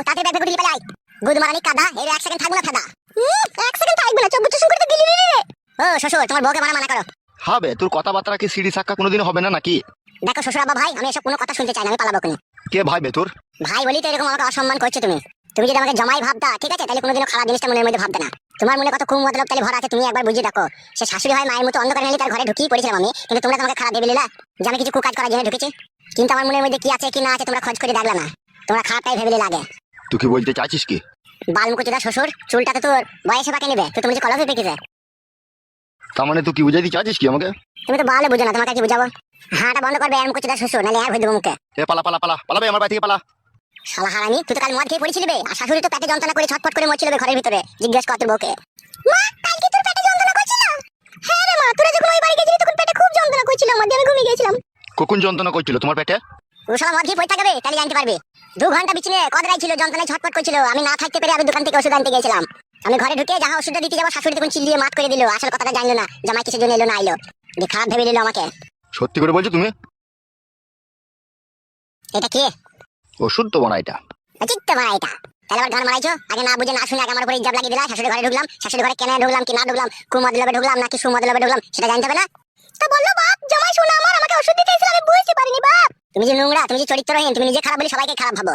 তাতে ব্যাগ গুলি পালাই গুদ মারানি কাদা এর 1 সেকেন্ড থাকবো না ফাদা 1 সেকেন্ড থাকবো না চোখ বুঝে শুন করে তো গিলি রে। ও শ্বশুর তোমার বউকে মানা করো। হবে তোর কথাবার্তা কি সিঁড়ি সাক্কা কোনোদিন হবে না নাকি? দেখো শ্বশুর আব্বা ভাই আমি এসব কোনো কথা শুনতে চাই না, আমি পালাবো কোনি। কে ভাই বে তোর? ভাই বলি তো এরকম আমাকে অসম্মান করছো তুমি। তুমি যদি আমাকে জামাই ভাবতা ঠিক আছে তাহলে কোনোদিনও খারাপ জিনিসটা মনের মধ্যে ভাবতে না। তোমার মনে কত খুব মতলব তাহলে ভরা আছে, তুমি একবার বুঝিয়ে দেখো। সে শাশুড়ি হয় মায়ের মতো অন্ধকারে নিয়ে তার ঘরে ঢুকিয়ে পড়েছিলাম আমি, কিন্তু তোমরা তোমাকে খারাপ ভেবে নিলা যে আমি কিছু কুকাজ করার জন্য ঢুকেছি। কিন্তু আমার মনের মধ্যে কি আছে কি না আছে তোমরা খোঁজ করে দেখলা না, তোমরা খারাপটাই ভেবে লাগে। তুই কি বলতে চাইছিস কি? বালমুকুচুদা শ্বশুর চুলটা তো তোর বয়সে পাকে নেবে, তো তুমি যে কলফে পেকেছে। তার মানে তুই কি বুঝাইতে চাইছিস কি আমাকে? তুমি তো ভালো বুঝো না, তোমাকে কি বুঝাবো? হাঁটা বন্ধ করবে এরম কুচুদা শ্বশুর, নাহলে আর হয়ে দেবো মুখে। এ পালা পালা পালা পালাবে আমার বাড়ি থেকে পালা। শালা হারামি তুই তো কাল মদ খেয়ে পড়েছিলি বে, আর শাশুড়ি তো পেটে যন্ত্রণা করে ছটফট করে মরছিল বে ঘরের ভিতরে। জিজ্ঞেস কর তোর বউকে। মা কালকে তোর পেটে যন্ত্রণা করছিল? হ্যাঁ রে মা, তোরা যখন ওই বাড়ি গেছিলি তখন পেটে খুব যন্ত্রণা করছিল, মধ্যে আমি ঘুমিয়ে গেছিলাম। কখন যন্ত্রণা করছিল তোমার পেটে? ও শালা মদ খেয়ে পড়ে থাকবে তাহলে জানতে পারবে। 2 ঘন্টা বিছানে কদরাই ছিল, যন্ত্রণায় ছটফট করছিল। আমি না থাকতে পেরে আমি দোকান থেকে ওষুধ আনতে গেছিলাম। আমি ঘরে ঢুকে যাহা ওষুধটা দিতে যাবো শাশুড়ি তখন চিল্লিয়ে মাত করে দিল, আসল কথাটা জানলো না জামাই কিসের জন্য এলো না আইলো, দিয়ে খারাপ ভেবে নিল আমাকে। সত্যি করে বলছো তুমি? এটা কে? ওষুধ তো বানা এটা। চিত্তে মারা এটা তাহলে আবার গান মারাইছো? আগে না বুঝে না শুনে আগে আমার উপরে ইজাব লাগিয়ে দিলা। শাশুড়ি ঘরে ঢুকলাম, শাশুড়ি ঘরে কেন ঢুকলাম কি না ঢুকলাম, কুমদলবে ঢুকলাম নাকি সুমদলবে ঢুকলাম সেটা জানতে হবে না? তা বললো বাপ জামাই শোনা আমার আমাকে ওষুধ দিতে এসেছিল, আমি বুঝতে পারিনি বাপ। তুমি যে নোংরা, তুমি যে চরিত্রহীন, তুমি নিজে খারাপ বলে সবাইকে খারাপ ভাবো।